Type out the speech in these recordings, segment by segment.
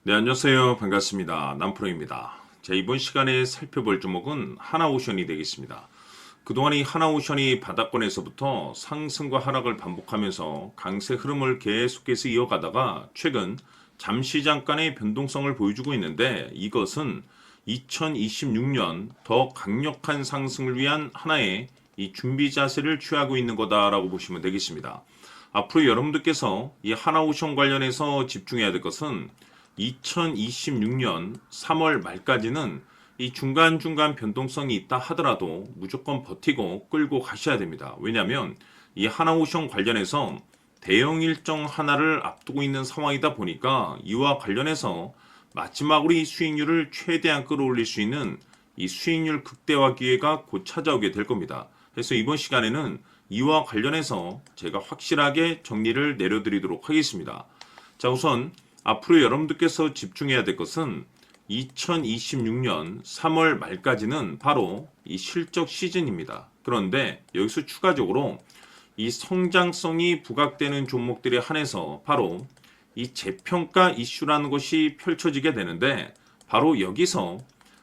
네, 안녕하세요. 반갑습니다. 남프로입니다. 자, 이번 시간에 살펴볼 종목은 하나오션이 되겠습니다. 그동안 이 하나오션이 바닥권에서부터 상승과 하락을 반복하면서 강세 흐름을 계속해서 이어가다가 최근 잠시 잠깐의 변동성을 보여주고 있는데, 이것은 2026년 더 강력한 상승을 위한 하나의 이 준비 자세를 취하고 있는 거다라고 보시면 되겠습니다. 앞으로 여러분들께서 이 하나오션 관련해서 집중해야 될 것은 2026년 3월 말까지는 이 중간중간 변동성이 있다 하더라도 무조건 버티고 끌고 가셔야 됩니다. 왜냐하면 이 하나오션 관련해서 대형 일정 하나를 앞두고 있는 상황이다 보니까 이와 관련해서 마지막으로 이 수익률을 최대한 끌어올릴 수 있는 이 수익률 극대화 기회가 곧 찾아오게 될 겁니다. 그래서 이번 시간에는 이와 관련해서 제가 확실하게 정리를 내려드리도록 하겠습니다. 자, 우선 앞으로 여러분들께서 집중해야 될 것은 2026년 3월 말까지는 바로 이 실적 시즌입니다. 그런데 여기서 추가적으로 이 성장성이 부각되는 종목들에 한해서 바로 이 재평가 이슈라는 것이 펼쳐지게 되는데, 바로 여기서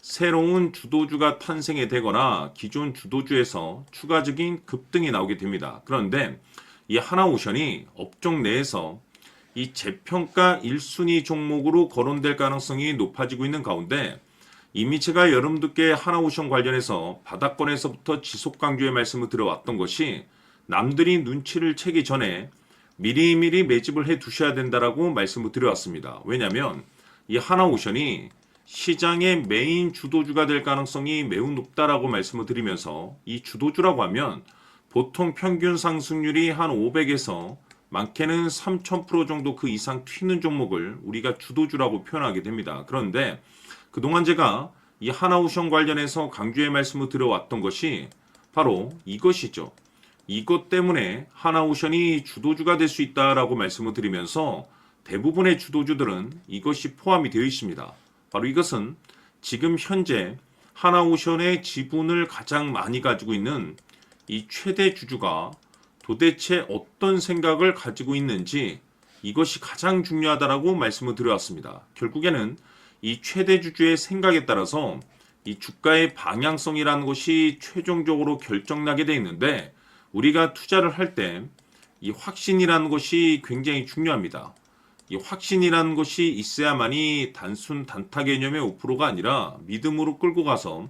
새로운 주도주가 탄생이 되거나 기존 주도주에서 추가적인 급등이 나오게 됩니다. 그런데 이 하나오션이 업종 내에서 이 재평가 1순위 종목으로 거론될 가능성이 높아지고 있는 가운데, 이미 제가 여러분들께 하나오션 관련해서 바닥권에서부터 지속 강조의 말씀을 드려왔던 것이, 남들이 눈치를 채기 전에 미리미리 매집을 해 두셔야 된다라고 말씀을 드려왔습니다. 왜냐하면 이 하나오션이 시장의 메인 주도주가 될 가능성이 매우 높다라고 말씀을 드리면서, 이 주도주라고 하면 보통 평균 상승률이 한 500에서 많게는 3000% 정도 그 이상 튀는 종목을 우리가 주도주라고 표현하게 됩니다. 그런데 그동안 제가 이 하나오션 관련해서 강조의 말씀을 드려왔던 것이 바로 이것이죠. 이것 때문에 하나오션이 주도주가 될 수 있다라고 말씀을 드리면서 대부분의 주도주들은 이것이 포함이 되어 있습니다. 바로 이것은 지금 현재 하나오션의 지분을 가장 많이 가지고 있는 이 최대 주주가 도대체 어떤 생각을 가지고 있는지, 이것이 가장 중요하다라고 말씀을 드려왔습니다. 결국에는 이 최대 주주의 생각에 따라서 이 주가의 방향성이라는 것이 최종적으로 결정나게 되어 있는데, 우리가 투자를 할 때 이 확신이라는 것이 굉장히 중요합니다. 이 확신이라는 것이 있어야만이 단순 단타 개념의 5%가 아니라 믿음으로 끌고 가서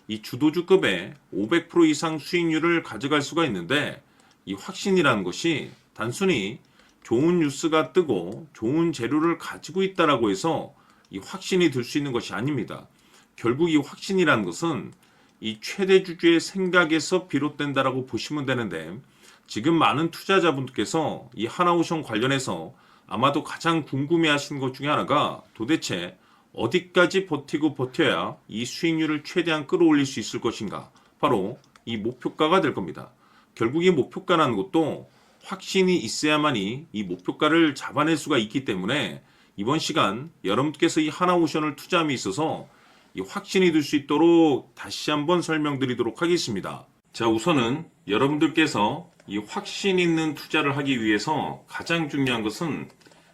이 주도주급의 500% 이상 수익률을 가져갈 수가 있는데, 이 확신이라는 것이 단순히 좋은 뉴스가 뜨고 좋은 재료를 가지고 있다라고 해서 이 확신이 들 수 있는 것이 아닙니다. 결국 이 확신이라는 것은 이 최대 주주의 생각에서 비롯된다라고 보시면 되는데, 지금 많은 투자자분들께서 이 하나오션 관련해서 아마도 가장 궁금해하시는 것 중에 하나가, 도대체 어디까지 버티고 버텨야 이 수익률을 최대한 끌어올릴 수 있을 것인가, 바로 이 목표가가 될 겁니다. 결국 이 목표가라는 것도 확신이 있어야만이 이 목표가를 잡아낼 수가 있기 때문에, 이번 시간 여러분께서 이 하나오션을 투자함에 있어서 이 확신이 들 수 있도록 다시 한번 설명드리도록 하겠습니다. 자, 우선은 여러분들께서 이 확신 있는 투자를 하기 위해서 가장 중요한 것은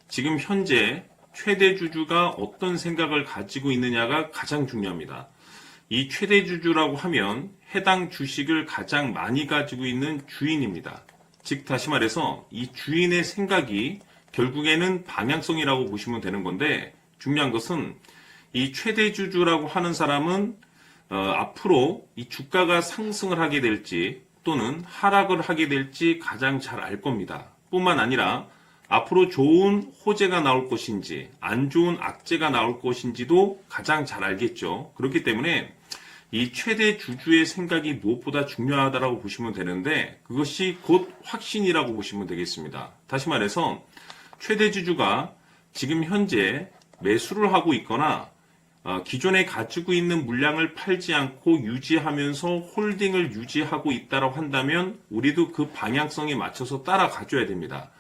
지금 현재 최대 주주가 어떤 생각을 가지고 있느냐가 가장 중요합니다. 이 최대 주주라고 하면 해당 주식을 가장 많이 가지고 있는 주인입니다. 즉 다시 말해서 이 주인의 생각이 결국에는 방향성이라고 보시면 되는 건데, 중요한 것은 이 최대 주주라고 하는 사람은 앞으로 이 주가가 상승을 하게 될지 또는 하락을 하게 될지 가장 잘 알 겁니다. 뿐만 아니라 앞으로 좋은 호재가 나올 것인지 안 좋은 악재가 나올 것인지도 가장 잘 알겠죠. 그렇기 때문에 이 최대 주주의 생각이 무엇보다 중요하다고 보시면 되는데, 그것이 곧 확신이라고 보시면 되겠습니다. 다시 말해서 최대 주주가 지금 현재 매수를 하고 있거나 기존에 가지고 있는 물량을 팔지 않고 유지하면서 홀딩을 유지하고 있다고 한다면 우리도 그 방향성에 맞춰서 따라가줘야 됩니다.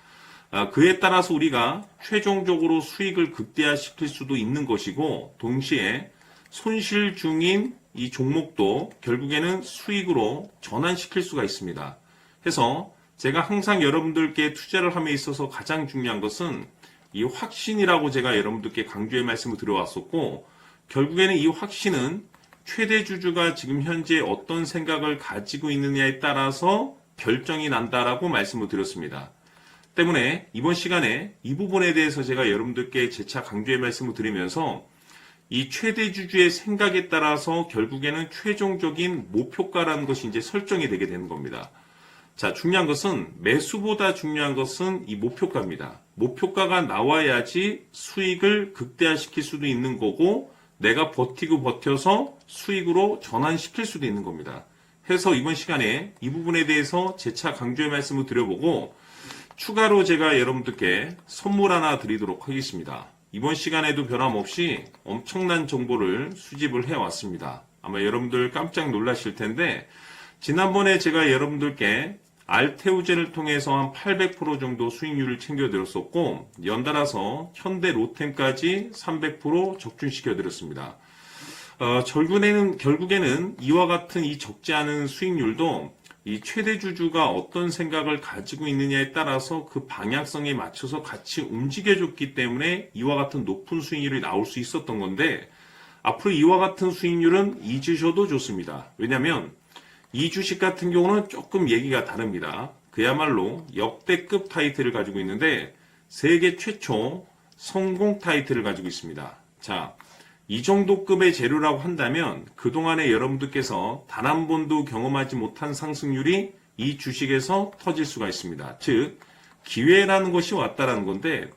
그에 따라서 우리가 최종적으로 수익을 극대화시킬 수도 있는 것이고, 동시에 손실 중인 이 종목도 결국에는 수익으로 전환시킬 수가 있습니다. 해서 제가 항상 여러분들께 투자를 함에 있어서 가장 중요한 것은 이 확신이라고 제가 여러분들께 강조의 말씀을 드려왔었고, 결국에는 이 확신은 최대 주주가 지금 현재 어떤 생각을 가지고 있느냐에 따라서 결정이 난다라고 말씀을 드렸습니다. 때문에 이번 시간에 이 부분에 대해서 제가 여러분들께 재차 강조의 말씀을 드리면서 이 최대 주주의 생각에 따라서 결국에는 최종적인 목표가라는 것이 이제 설정이 되게 되는 겁니다. 자, 중요한 것은 매수보다 중요한 것은 이 목표가입니다. 목표가가 나와야지 수익을 극대화시킬 수도 있는 거고 내가 버티고 버텨서 수익으로 전환시킬 수도 있는 겁니다. 해서 이번 시간에 이 부분에 대해서 재차 강조의 말씀을 드려보고 추가로 제가 여러분들께 선물 하나 드리도록 하겠습니다. 이번 시간에도 변함없이 엄청난 정보를 수집을 해왔습니다. 아마 여러분들 깜짝 놀라실 텐데 지난번에 제가 여러분들께 알테우제를 통해서 한 800% 정도 수익률을 챙겨드렸었고 연달아서 현대 로템까지 300% 적중시켜드렸습니다. 결국에는 이와 같은 이 적지 않은 수익률도 이 최대 주주가 어떤 생각을 가지고 있느냐에 따라서 그 방향성에 맞춰서 같이 움직여줬기 때문에 이와 같은 높은 수익률이 나올 수 있었던 건데 앞으로 이와 같은 수익률은 잊으셔도 좋습니다. 왜냐하면 이 주식 같은 경우는 조금 얘기가 다릅니다. 그야말로 역대급 타이틀을 가지고 있는데 세계 최초 성공 타이틀을 가지고 있습니다. 자, 이 정도 급의 재료라고 한다면 그동안에 여러분들께서 단 한 번도 경험하지 못한 상승률이 이 주식에서 터질 수가 있습니다. 즉 기회라는 것이 왔다라는 건데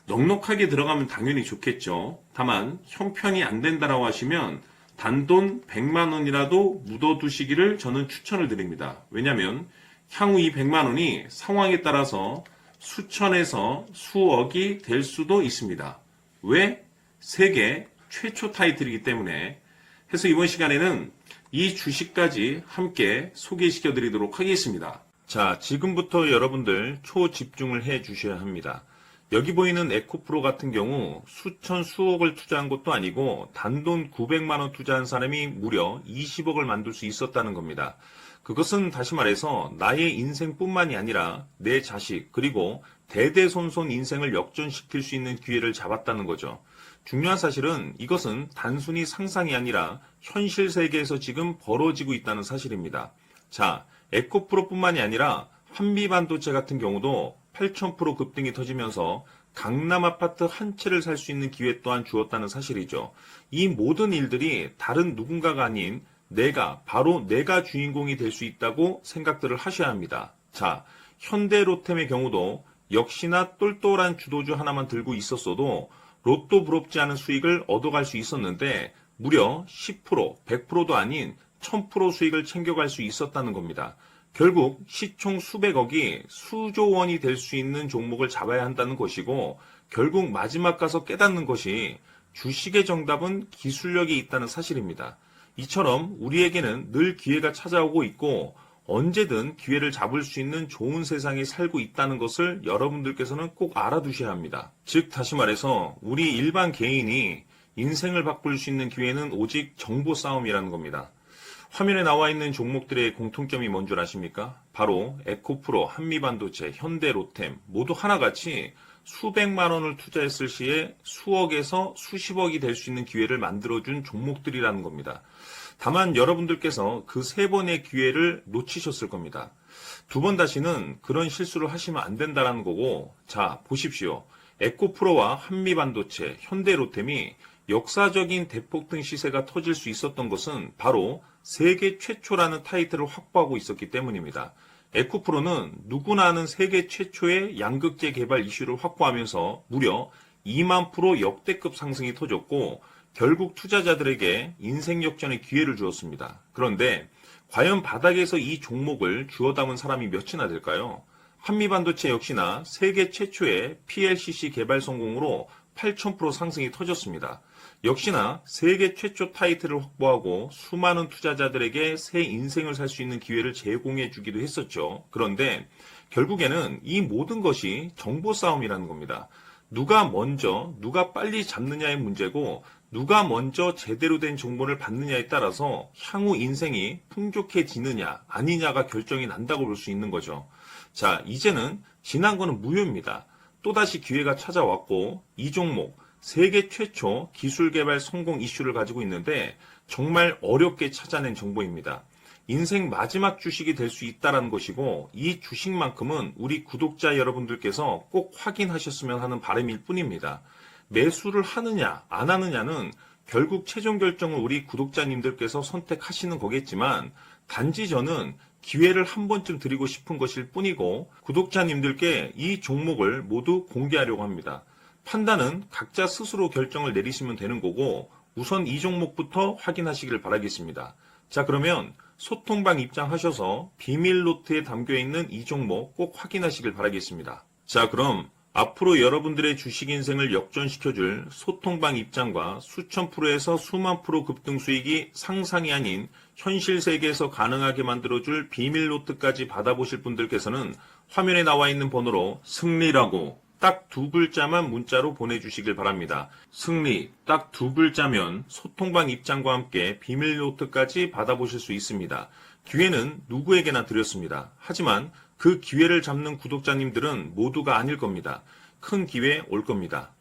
넉넉하게 들어가면 당연히 좋겠죠. 다만 형편이 안 된다라고 하시면 단돈 100만 원이라도 묻어두시기를 저는 추천을 드립니다. 왜냐하면 향후 이 100만 원이 상황에 따라서 수천에서 수억이 될 수도 있습니다. 왜? 세계 최초 타이틀이기 때문에. 해서 이번 시간에는 이 주식까지 함께 소개시켜 드리도록 하겠습니다. 자, 지금부터 여러분들 초집중을 해 주셔야 합니다. 여기 보이는 에코프로 같은 경우 수천 수억을 투자한 것도 아니고 단돈 900만 원 투자한 사람이 무려 20억을 만들 수 있었다는 겁니다. 그것은 다시 말해서 나의 인생뿐만이 아니라 내 자식 그리고 대대손손 인생을 역전시킬 수 있는 기회를 잡았다는 거죠. 중요한 사실은 이것은 단순히 상상이 아니라 현실 세계에서 지금 벌어지고 있다는 사실입니다. 자, 에코프로뿐만이 아니라 한미반도체 같은 경우도 8,000% 급등이 터지면서 강남 아파트 한 채를 살 수 있는 기회 또한 주었다는 사실이죠. 이 모든 일들이 다른 누군가가 아닌 바로 내가 주인공이 될 수 있다고 생각들을 하셔야 합니다. 자, 현대로템의 경우도 역시나 똘똘한 주도주 하나만 들고 있었어도 로또 부럽지 않은 수익을 얻어갈 수 있었는데 무려 10%, 100%도 아닌 1000% 수익을 챙겨갈 수 있었다는 겁니다. 결국 시총 수백억이 수조 원이 될 수 있는 종목을 잡아야 한다는 것이고 결국 마지막 가서 깨닫는 것이 주식의 정답은 기술력이 있다는 사실입니다. 이처럼 우리에게는 늘 기회가 찾아오고 있고 언제든 기회를 잡을 수 있는 좋은 세상에 살고 있다는 것을 여러분들께서는 꼭 알아두셔야 합니다. 즉 다시 말해서 우리 일반 개인이 인생을 바꿀 수 있는 기회는 오직 정보 싸움이라는 겁니다. 화면에 나와 있는 종목들의 공통점이 뭔 줄 아십니까? 바로 에코프로, 한미반도체, 현대로템 모두 하나같이 수백만 원을 투자했을 시에 수억에서 수십억이 될 수 있는 기회를 만들어준 종목들이라는 겁니다. 다만 여러분들께서 그 세 번의 기회를 놓치셨을 겁니다. 두 번 다시는 그런 실수를 하시면 안 된다는 거고, 자 보십시오. 에코프로와 한미반도체, 현대로템이 역사적인 대폭등 시세가 터질 수 있었던 것은 바로 세계 최초라는 타이틀을 확보하고 있었기 때문입니다. 에코프로는 누구나 아는 세계 최초의 양극재 개발 이슈를 확보하면서 무려 2만 % 역대급 상승이 터졌고 결국 투자자들에게 인생 역전의 기회를 주었습니다. 그런데 과연 바닥에서 이 종목을 주워 담은 사람이 몇이나 될까요? 한미반도체 역시나 세계 최초의 PLCC 개발 성공으로 8,000% 상승이 터졌습니다. 역시나 세계 최초 타이틀을 확보하고 수많은 투자자들에게 새 인생을 살 수 있는 기회를 제공해 주기도 했었죠. 그런데 결국에는 이 모든 것이 정보 싸움이라는 겁니다. 누가 먼저, 누가 빨리 잡느냐의 문제고 누가 먼저 제대로 된 정보를 받느냐에 따라서 향후 인생이 풍족해지느냐 아니냐가 결정이 난다고 볼 수 있는 거죠. 자, 이제는 지난 거는 무효입니다. 또다시 기회가 찾아왔고 이 종목 세계 최초 기술 개발 성공 이슈를 가지고 있는데 정말 어렵게 찾아낸 정보입니다. 인생 마지막 주식이 될 수 있다는 것이고 이 주식만큼은 우리 구독자 여러분들께서 꼭 확인하셨으면 하는 바람일 뿐입니다. 매수를 하느냐 안 하느냐는 결국 최종 결정을 우리 구독자님들께서 선택하시는 거겠지만 단지 저는 기회를 한 번쯤 드리고 싶은 것일 뿐이고 구독자님들께 이 종목을 모두 공개하려고 합니다. 판단은 각자 스스로 결정을 내리시면 되는 거고 우선 이 종목부터 확인하시길 바라겠습니다. 자, 그러면 소통방 입장하셔서 비밀 노트에 담겨있는 이 종목 꼭 확인하시길 바라겠습니다. 자, 그럼 앞으로 여러분들의 주식 인생을 역전시켜줄 소통방 입장과 수천 프로에서 수만 프로 급등 수익이 상상이 아닌 현실 세계에서 가능하게 만들어줄 비밀 노트까지 받아보실 분들께서는 화면에 나와 있는 번호로 승리라고 딱 두 글자만 문자로 보내주시길 바랍니다. 승리 딱 두 글자면 소통방 입장과 함께 비밀 노트까지 받아보실 수 있습니다. 기회는 누구에게나 드렸습니다. 하지만 그 기회를 잡는 구독자님들은 모두가 아닐 겁니다. 큰 기회 올 겁니다.